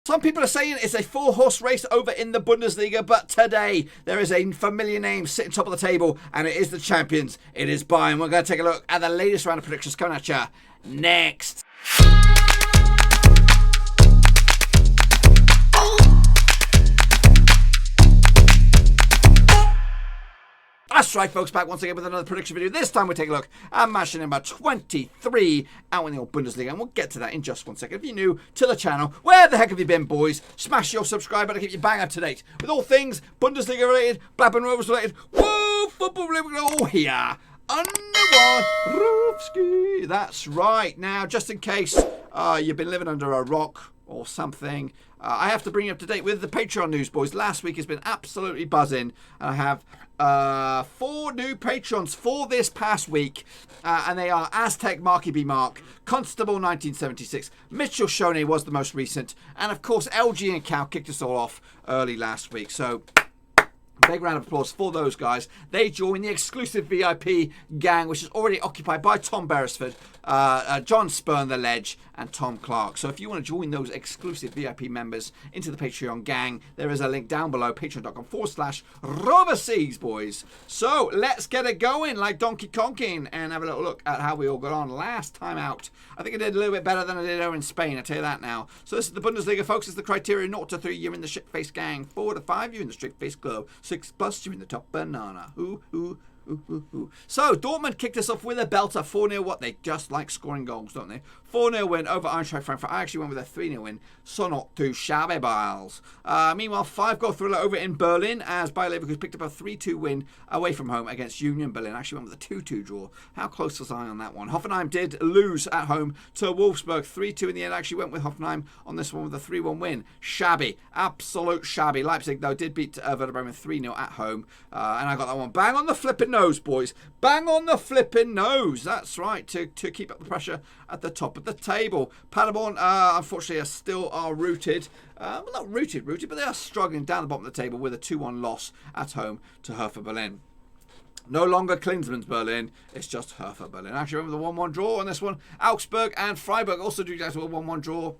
Some people are saying it's a four-horse race over in the Bundesliga, but today there is a familiar name sitting top of the table, and it is the champions. It is Bayern. We're going to take a look at the latest round of predictions coming at you next. That's right, folks, back once again with another prediction video. This time we take a look at match number 23 out in the old Bundesliga, and we'll get to that in just one second. If you're new to the channel, where the heck have you been, boys? Smash your subscribe button to keep you bang up to date with all things Bundesliga related, Blackburn Rovers related, whoa, football related, all here under one roofski. That's right. Now, just in case you've been living under a rock or something, I have to bring you up to date with the Patreon news, boys. Last week has been absolutely buzzing. I have 4 new patrons for this past week, and they are Aztec Marky B Mark, Constable 1976, Mitchell Shoney was the most recent, and of course LG and Cal kicked us all off early last week. So big round of applause for those guys. They join the exclusive VIP gang, which is already occupied by Tom Beresford, John Spurn the Ledge, and Tom Clark. So if you want to join those exclusive VIP members into the Patreon gang, there is a link down below, patreon.com/Roverseas, boys. So let's get it going like Donkey Konking and have a little look at how we all got on last time out. I think I did a little bit better than I did over in Spain, I'll tell you that now. So this is the Bundesliga, folks. It's the criteria 0 to 3, you're in the shit-faced gang. 4 to 5, you're in the straight-faced club. 6+, you're in the top banana. Ooh. So, Dortmund kicked us off with a belter, 4-0. What? They just like scoring goals, don't they? 4-0 win over Eintracht Frankfurt. I actually went with a 3-0 win, so not too shabby, Biles. Meanwhile, 5-goal thriller over in Berlin as Bayer Leverkusen picked up a 3-2 win away from home against Union Berlin. I actually went with a 2-2 draw. How close was I on that one? Hoffenheim did lose at home to Wolfsburg, 3-2 in the end. I actually went with Hoffenheim on this one with a 3-1 win. Shabby. Absolute shabby. Leipzig, though, did beat Werder Bremen 3-0 at home. And I got that one bang on the flipping nose, boys. Bang on the flipping nose. That's right, to keep up the pressure at the top of the table. Paderborn, unfortunately, still are rooted. Well, not rooted, but they are struggling down the bottom of the table with a 2-1 loss at home to Hertha Berlin. No longer Klinsmann's Berlin, it's just Hertha Berlin. Actually, remember the 1-1 draw on this one. Augsburg and Freiburg also do that to a 1-1 draw.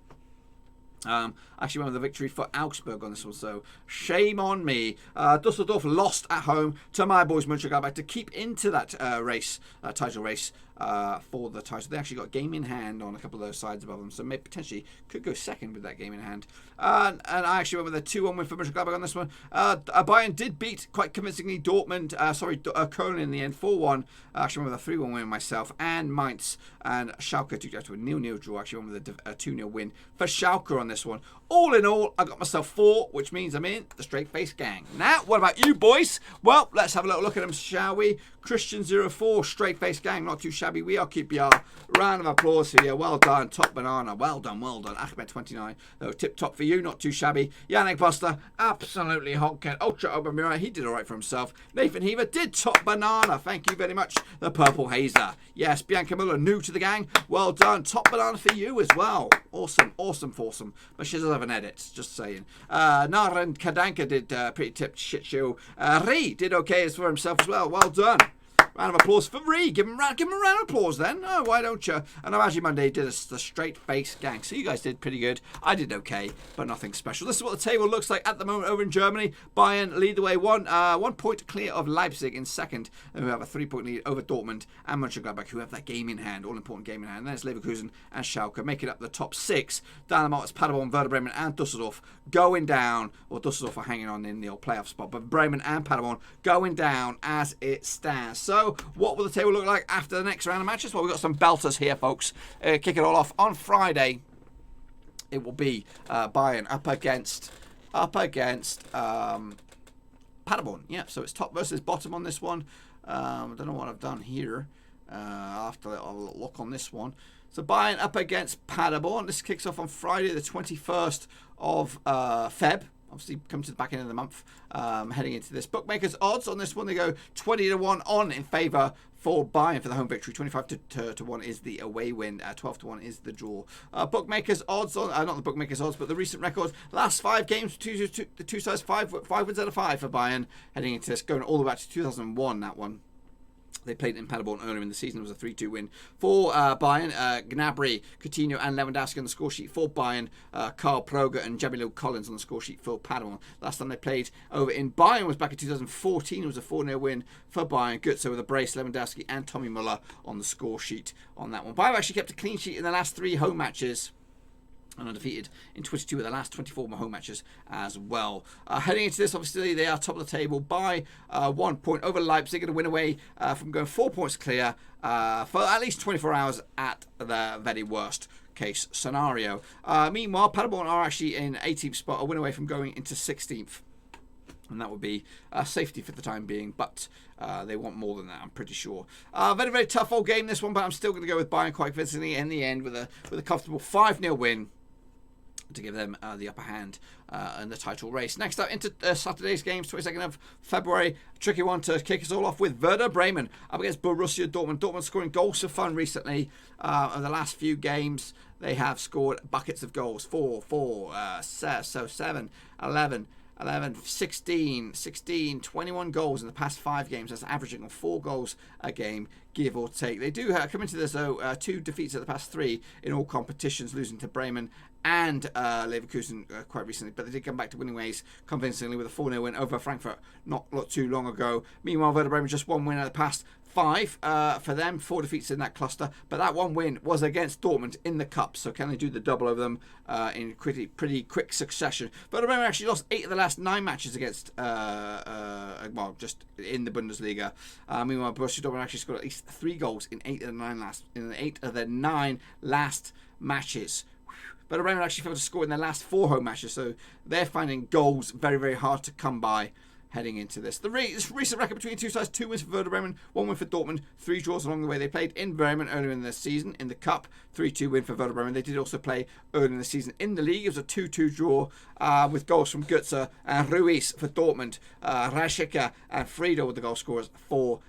Actually went with the victory for Augsburg on this one, so shame on me. Dusseldorf lost at home to my boys München Gladbach to keep into that title race for the title. They actually got game in hand on a couple of those sides above them, so maybe potentially could go second with that game in hand. And I actually went with a 2-1 win for München Gladbach on this one. Bayern did beat quite convincingly Dortmund, Köln in the end, 4-1. I actually went with a 3-1 win myself, and Mainz and Schalke took that to a 0-0 draw. Actually went with a 2-0 win for Schalke on this one. All in all, I got myself 4, which means I'm in the straight-faced gang. Now, what about you, boys? Well, let's have a little look at them, shall we? Christian04, straight-faced gang, not too shabby. We are QPR. Round of applause for you. Well done, top banana. Well done. Ahmed29, though, tip-top for you, not too shabby. Yannick Buster, absolutely honking. Ultra Aubameyang, he did all right for himself. Nathan Heaver did top banana. Thank you very much. The Purple Hazer. Yes, Bianca Muller, new to the gang. Well done. Top banana for you as well. Awesome. But she doesn't have an edit, just saying. Naren Kadanka did pretty tipped shit show. Ree did okay as for himself as well. Well done. Round of applause for Ree. Give him a round of applause then. Oh, why don't you? And Imagine Monday did the straight-faced gang. So you guys did pretty good. I did okay, but nothing special. This is what the table looks like at the moment over in Germany. Bayern lead the way, 1 point clear of Leipzig in second. And we have a 3-point lead over Dortmund and Mönchengladbach, who have that game in hand, all-important game in hand. And then it's Leverkusen and Schalke making up the top 6. Down the bottom, it's Paderborn, Werder Bremen, and Dusseldorf going down. Well, Dusseldorf are hanging on in the old playoff spot, but Bremen and Paderborn going down as it stands. So, what will the table look like after the next round of matches? Well, we've got some belters here, folks. Kick it all off on Friday. It will be Bayern up against Paderborn. Yeah, so it's top versus bottom on this one. I don't know what I've done here. I'll have to look on this one. So Bayern up against Paderborn. This kicks off on Friday, the 21st of Feb. Obviously, come to the back end of the month, heading into this. Bookmakers odds on this one, they go 20 to 1 on in favour for Bayern for the home victory. 25 to 1 is the away win. 12 to 1 is the draw. Bookmakers odds on, not the bookmakers odds, but the recent records. Last 5 games, the two sides, 5 wins out of 5 for Bayern. Heading into this, going all the way back to 2001, that one. They played in Paderborn earlier in the season. It was a 3-2 win for Bayern. Gnabry, Coutinho and Lewandowski on the score sheet for Bayern. Karl Proger and Jamilu Collins on the score sheet for Paderborn. Last time they played over in Bayern was back in 2014. It was a 4-0 win for Bayern. Götze with a brace, Lewandowski and Tommy Müller on the score sheet on that one. Bayern actually kept a clean sheet in the last 3 home matches, and undefeated in 22 of the last 24 home matches as well. Heading into this, obviously, they are top of the table by 1 point over Leipzig, and a win away from going 4 points clear for at least 24 hours at the very worst case scenario. Meanwhile, Paderborn are actually in 18th spot, a win away from going into 16th. And that would be safety for the time being, but they want more than that, I'm pretty sure. Very, very tough old game, this one, but I'm still going to go with Bayern quite convincingly in the end with a comfortable 5-0 win to give them the upper hand in the title race. Next up, into Saturday's games, 22nd of February. Tricky one to kick us all off with. Werder Bremen up against Borussia Dortmund. Dortmund scoring goals for fun recently. In the last few games, they have scored buckets of goals. 7, 11, 16, 21 goals in the past 5 games. That's averaging on 4 goals a game, give or take. They do come into this, though, 2 defeats of the past 3 in all competitions, losing to Bremen and Leverkusen quite recently, but they did come back to winning ways convincingly with a 4-0 win over Frankfurt not too long ago. Meanwhile, Werder Bremen just 1 win out of the past 5 for them, 4 defeats in that cluster, but that 1 win was against Dortmund in the Cup, so can they do the double over them in pretty quick succession? Werder Bremen actually lost 8 of the last 9 matches against, just in the Bundesliga. Meanwhile, Borussia Dortmund actually scored at least 3 goals in 8 of the 9 last matches. But Bremen actually failed to score in their last 4 home matches, so they're finding goals very, very hard to come by heading into this. The recent record between the two sides: 2 wins for Werder Bremen, 1 win for Dortmund, 3 draws along the way. They played in Bremen earlier in the season in the Cup, 3-2 win for Werder Bremen. They did also play earlier in the season in the league. It was a 2-2 draw with goals from Götze and Ruiz for Dortmund, Raschika and Friedel with the goal scorers for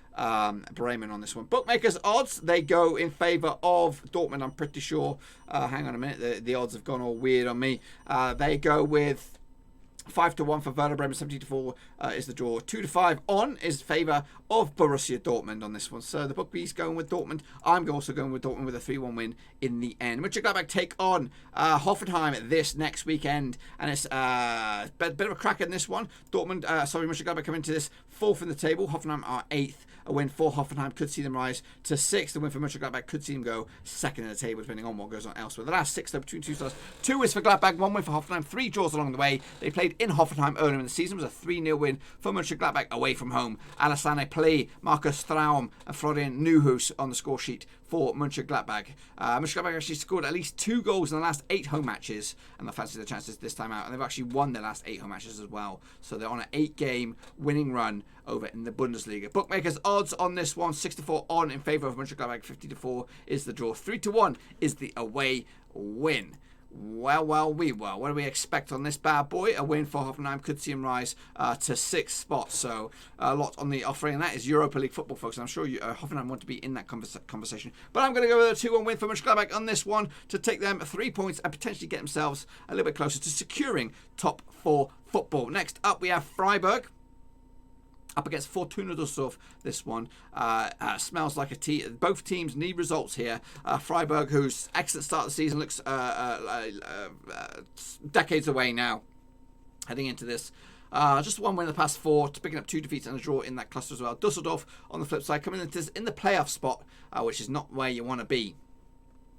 Bremen on this one. Bookmakers odds, they go in favour of Dortmund, I'm pretty sure. Hang on a minute, the odds have gone all weird on me. They go with 5-1 for Werder Bremen, 17-4 is the draw. 2-5 on is favour of Borussia Dortmund on this one. So the bookies going with Dortmund. I'm also going with Dortmund with a 3-1 win in the end. Mönchengladbach take on Hoffenheim this next weekend, and it's a bit of a crack in this one. Mönchengladbach come into this 4th in the table. Hoffenheim are 8th. A win for Hoffenheim could see them rise to 6th. A win for Mönchengladbach could see them go 2nd in the table, depending on what goes on elsewhere. The last 6, though, between 2 stars. 2 wins for Gladbach, 1 win for Hoffenheim, 3 draws along the way. They played in Hoffenheim earlier in the season. It was a 3-0 win for Mönchengladbach away from home. Alassane Play, Marcus Thraum and Florian Neuhaus on the score sheet for Mönchengladbach. Mönchengladbach actually scored at least 2 goals in the last 8 home matches, and they fancy their chances this time out. And they've actually won their last 8 home matches as well. So they're on an 8-game winning run over in the Bundesliga. Bookmakers odds on this one: 6-4 on in favour of Mönchengladbach, 50-4 is the draw, 3-1 is the away win. Well, what do we expect on this bad boy? A win for Hoffenheim could see him rise to 6th spot. So a lot on the offering, and that is Europa League football, folks. I'm sure Hoffenheim want to be in that conversation. But I'm going to go with a 2-1 win for Mönchengladbach on this one to take them 3 points and potentially get themselves a little bit closer to securing top 4 football. Next up, we have Freiburg up against Fortuna Dusseldorf. This one smells like a tea. Both teams need results here. Freiburg, whose excellent start of the season, looks decades away now. Heading into this, just 1 win in the past 4, picking up 2 defeats and a draw in that cluster as well. Dusseldorf, on the flip side, coming into this in the playoff spot, which is not where you want to be.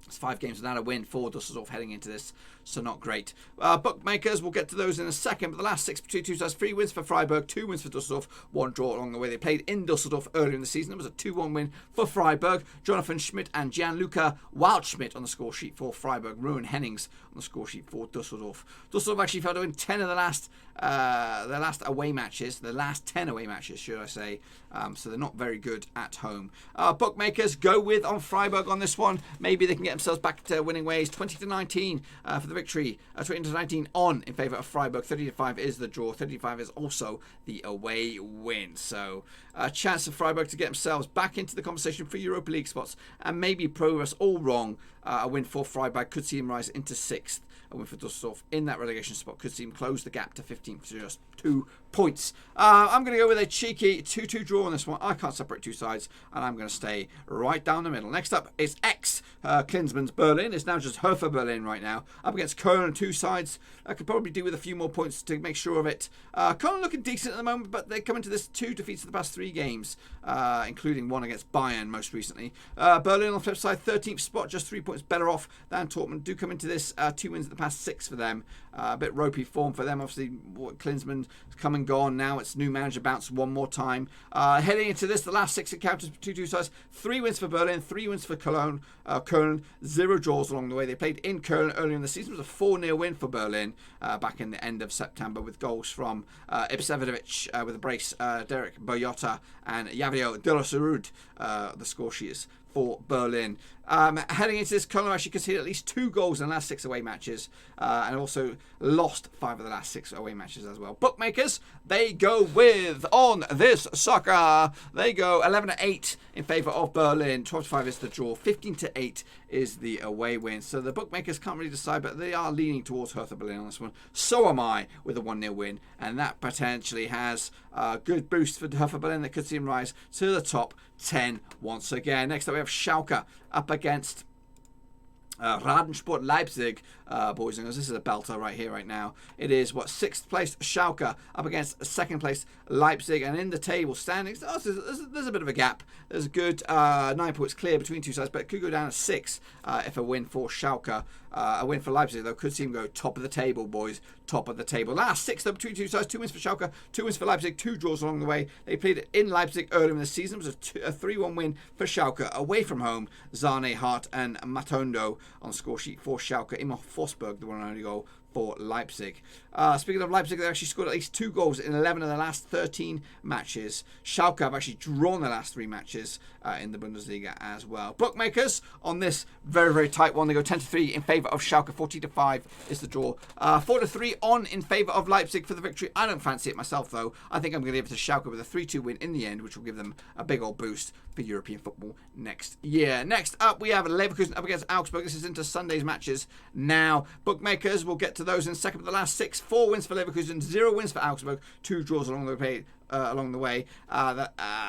It's 5 games without a win for Dusseldorf heading into this, so not great. Bookmakers, we'll get to those in a second, but the last 6 between 2 sides: 3 wins for Freiburg, 2 wins for Dusseldorf, 1 draw along the way. They played in Dusseldorf earlier in the season. It was a 2-1 win for Freiburg. Jonathan Schmidt and Gianluca Waldschmidt on the score sheet for Freiburg. Ruben Hennings on the score sheet for Dusseldorf. Dusseldorf actually failed to win 10 of the last away matches, the last 10 away matches, should I say. So they're not very good at home. Bookmakers go with on Freiburg on this one. Maybe they can get themselves back to winning ways. 20-19 for the victory. 20-19 on in favour of Freiburg. 30-5 is the draw. 35 is also the away win. So a chance for Freiburg to get themselves back into the conversation for Europa League spots and maybe prove us all wrong. A win for Freiburg could see him rise into 6th A win for Dusseldorf in that relegation spot could see him close the gap to 15th to just 2 points. I'm going to go with a cheeky 2-2 draw on this one. I can't separate two sides, and I'm going to stay right down the middle. Next up is Klinsmann's Berlin. It's now just Hertha Berlin right now. Up against Köln, two sides. I could probably do with a few more points to make sure of it. Köln looking decent at the moment, but they come into this 2 defeats in the past 3 games, including one against Bayern most recently. Berlin on the flip side, 13th spot, just 3 points better off than Dortmund. Do come into this 2 wins in the past 6 for them. A bit ropey form for them. Obviously, Klinsmann has come and gone. Now it's new manager bounce one more time. Heading into this, the last 6 encounters between two sides. 3 wins for Berlin, 3 wins for Cologne. Köln, 0 draws along the way. They played in Köln earlier in the season. It was a 4-0 win for Berlin back in the end of September with goals from Ibisevic with a brace, Derek Boyota and Yavio Delasarud, the score sheets for Berlin. Heading into this, Cologne actually conceded at least 2 goals in the last 6 away matches, and also lost 5 of the last 6 away matches as well. Bookmakers, they go with, on this sucker, they go 11-8 in favour of Berlin. 12-5 is the draw. 15-8 is the away win. So the bookmakers can't really decide, but they are leaning towards Hertha Berlin on this one. So am I with a 1-0 win, and that potentially has a good boost for Hertha Berlin that could see them rise to the top 10 once again. Next up we have Schalke up against Radensport Leipzig, boys and girls. This is a belter right here, right now. It is, 6th place Schalke up against 2nd place Leipzig. And in the table standings, there's a bit of a gap. There's a good 9 points clear between two sides, but it could go down to 6 if a win for Schalke. A win for Leipzig, though, could see him go top of the table, boys. Top of the table. Last 6, though, between two sides. 2 wins for Schalke, 2 wins for Leipzig, 2 draws along the way. They played in Leipzig earlier in the season. It was a 3-1 win for Schalke away from home. Zane, Hart, and Matondo on the score sheet for Schalke. Immo Forsberg, the one and only goal for Leipzig. Speaking of Leipzig, they actually scored at least 2 goals in 11 of the last 13 matches. Schalke have actually drawn the last 3 matches in the Bundesliga as well. Bookmakers on this very, very tight one. They go 10-3 in favour of Schalke. 14-5 is the draw. 4-3 on in favour of Leipzig for the victory. I don't fancy it myself, though. I think I'm going to give it to Schalke with a 3-2 win in the end, which will give them a big old boost for European football next year. Next up, we have Leverkusen up against Augsburg. This is into Sunday's matches now. Bookmakers will get to those in second. But the last 6, 4 wins for Leverkusen, 0 wins for Augsburg, 2 draws along the way.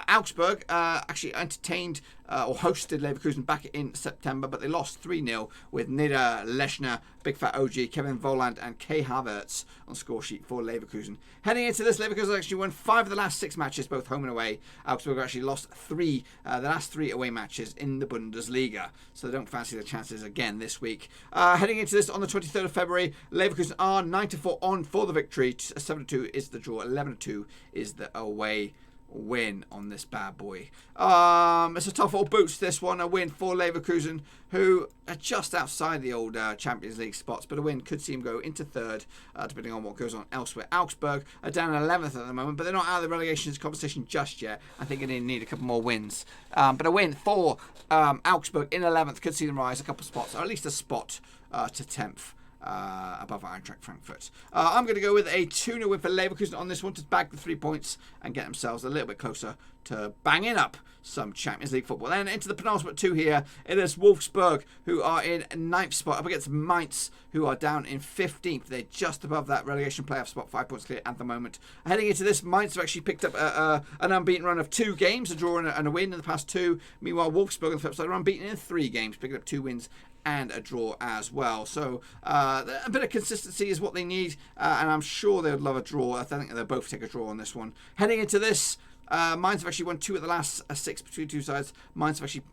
Augsburg actually entertained or hosted Leverkusen back in September, but they lost 3-0 with Nida Lechner, Big Fat OG, Kevin Volland, and Kai Havertz on score sheet for Leverkusen. Heading into this, Leverkusen actually won 5 of the last 6 matches, both home and away. Augsburg actually lost the last 3 away matches in the Bundesliga, so they don't fancy the chances again this week. Heading into this on the 23rd of February, Leverkusen are 9-4 on for the victory. 7-2 is the draw. 11-2 is the away win on this bad boy. It's a tough old boots, this one. A win for Leverkusen, who are just outside the old Champions League spots, but a win could see him go into 3rd, depending on what goes on elsewhere. Augsburg are down 11th at the moment, but they're not out of the relegation competition just yet. I think they need a couple more wins. But a win for Augsburg in 11th could see them rise a couple spots, or at least a spot to 10th. Above Eintracht Frankfurt. I'm going to go with a 2-0 win for Leverkusen on this one to bag the 3 points and get themselves a little bit closer to banging up some Champions League football. Then into the penultimate 2 here, it is Wolfsburg, who are in 9th spot, up against Mainz, who are down in 15th. They're just above that relegation playoff spot, 5 points clear at the moment. Heading into this, Mainz have actually picked up an unbeaten run of 2 games, a draw and a win in the past 2. Meanwhile, Wolfsburg on the flip side are unbeaten in 3 games, picking up 2 wins and a draw as well. So a bit of consistency is what they need, and I'm sure they would love a draw. I think they'll both take a draw on this one. Heading into this, Mainz have actually won 2 of the last 6 between two sides. Mainz have actually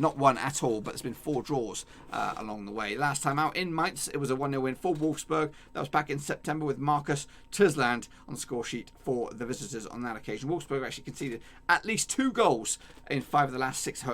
not won at all, but there's been 4 draws along the way. Last time out in Mainz, it was a 1-0 win for Wolfsburg. That was back in September with Marcus Tuzland on the score sheet for the visitors on that occasion. Wolfsburg actually conceded at least 2 goals in 5 of the last 6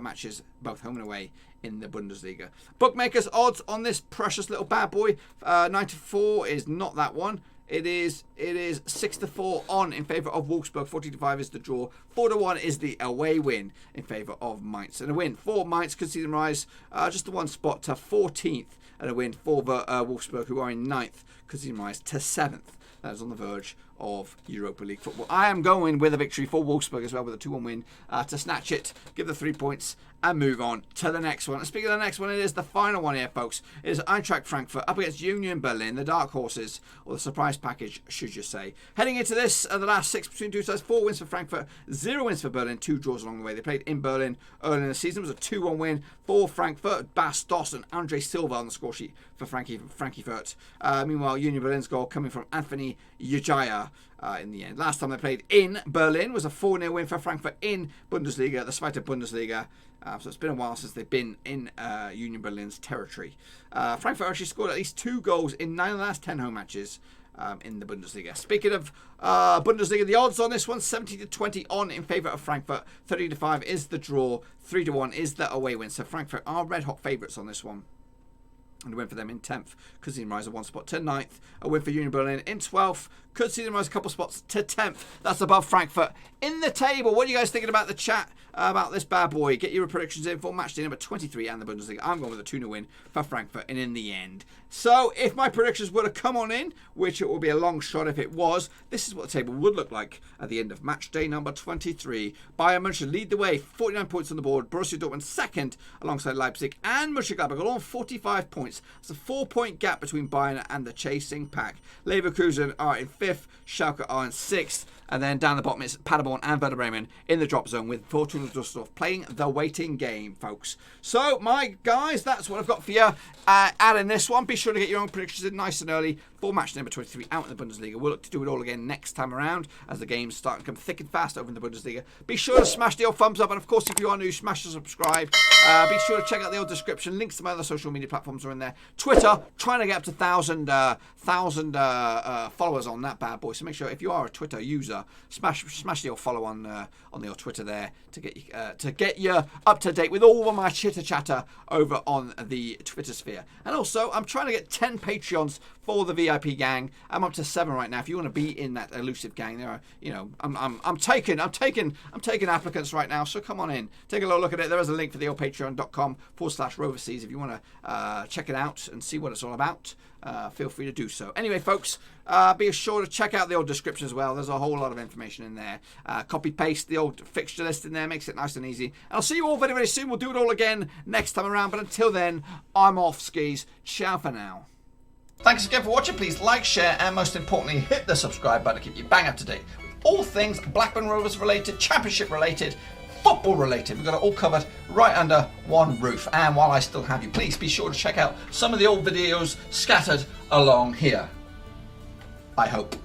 matches, both home and away, in the Bundesliga. Bookmakers odds on this precious little bad boy. 9-4 is not that one. It is 6-4 on in favour of Wolfsburg. 14-5 is the draw. 4-1 is the away win in favour of Mainz. And a win for Mainz could see them rise just the 1 spot to 14th. And a win for Wolfsburg, who are in 9th, could see them rise to 7th. That is on the verge of Europa League football. I am going with a victory for Wolfsburg as well, with a 2-1 win to snatch it, give the 3 points, and move on to the next one. And speaking of the next one, it is the final one here, folks. It is Eintracht Frankfurt up against Union Berlin, the dark horses, or the surprise package, should you say. Heading into this, the last 6 between two sides, 4 wins for Frankfurt, 0 wins for Berlin, 2 draws along the way. They played in Berlin early in the season. It was a 2-1 win for Frankfurt. Bas Dost and Andre Silva on the score sheet for Frankfurt. Meanwhile, Union Berlin's goal coming from Anthony Ujaya. In the end. Last time they played in Berlin was a 4-0 win for Frankfurt in Bundesliga, the Zweite Bundesliga. So it's been a while since they've been in Union Berlin's territory. Frankfurt actually scored at least 2 goals in 9 of the last 10 home matches in the Bundesliga. Speaking of Bundesliga, the odds on this one, 70-20 on in favour of Frankfurt. 30-5 is the draw. 3-1 is the away win. So Frankfurt are red-hot favourites on this one. And a win for them in 10th could see them rise 1 spot to 9th. A win for Union Berlin in 12th could see them rise a couple spots to 10th. That's above Frankfurt in the table. What are you guys thinking about the chat about this bad boy? Get your predictions in for matchday number 23 and the Bundesliga. I'm going with a 2-0 win for Frankfurt, and in the end. So if my predictions were to come on in, which it will be a long shot if it was, this is what the table would look like at the end of match day number 23. Bayern München lead the way, 49 points on the board. Borussia Dortmund second alongside Leipzig and Mönchengladbach all on 45 points. It's a 4-point gap between Bayern and the chasing pack. Leverkusen are in 5th, Schalke are in 6th, and then down the bottom is Paderborn and Werder Bremen in the drop zone with Fortuna Dusseldorf playing the waiting game, folks. So, my guys, that's what I've got for you. Add in this one. Be sure to get your own predictions in nice and early for match number 23 out in the Bundesliga. We'll look to do it all again next time around as the games start to come thick and fast over in the Bundesliga. Be sure to smash the old thumbs up, and of course, if you are new, smash the subscribe. Be sure to check out the old description. Links to my other social media platforms are in there. Twitter, trying to get up to 1,000 followers on that bad boy. So make sure if you are a Twitter user, smash the old follow on the old Twitter there to get you up to date with all of my chitter chatter over on the Twitter sphere. And also, I'm trying to get 10 Patreons for the VIP gang. I'm up to 7 right now. If you want to be in that elusive gang, there are, I'm taking applicants right now. So come on in, take a little look at it. There is a link for the old patreon.com/Roverseas if you want to check it out and see what it's all about. Feel free to do so. Anyway, folks, be sure to check out the old description as well. There's a whole lot of information in there. Copy paste the old fixture list in there, makes it nice and easy. And I'll see you all very, very soon. We'll do it all again next time around. But until then, I'm off skis. Ciao for now. Thanks again for watching. Please like, share, and most importantly, hit the subscribe button to keep you bang up to date with all things Blackburn Rovers related, Championship related, football related. We've got it all covered right under one roof. And while I still have you, please be sure to check out some of the old videos scattered along here. I hope.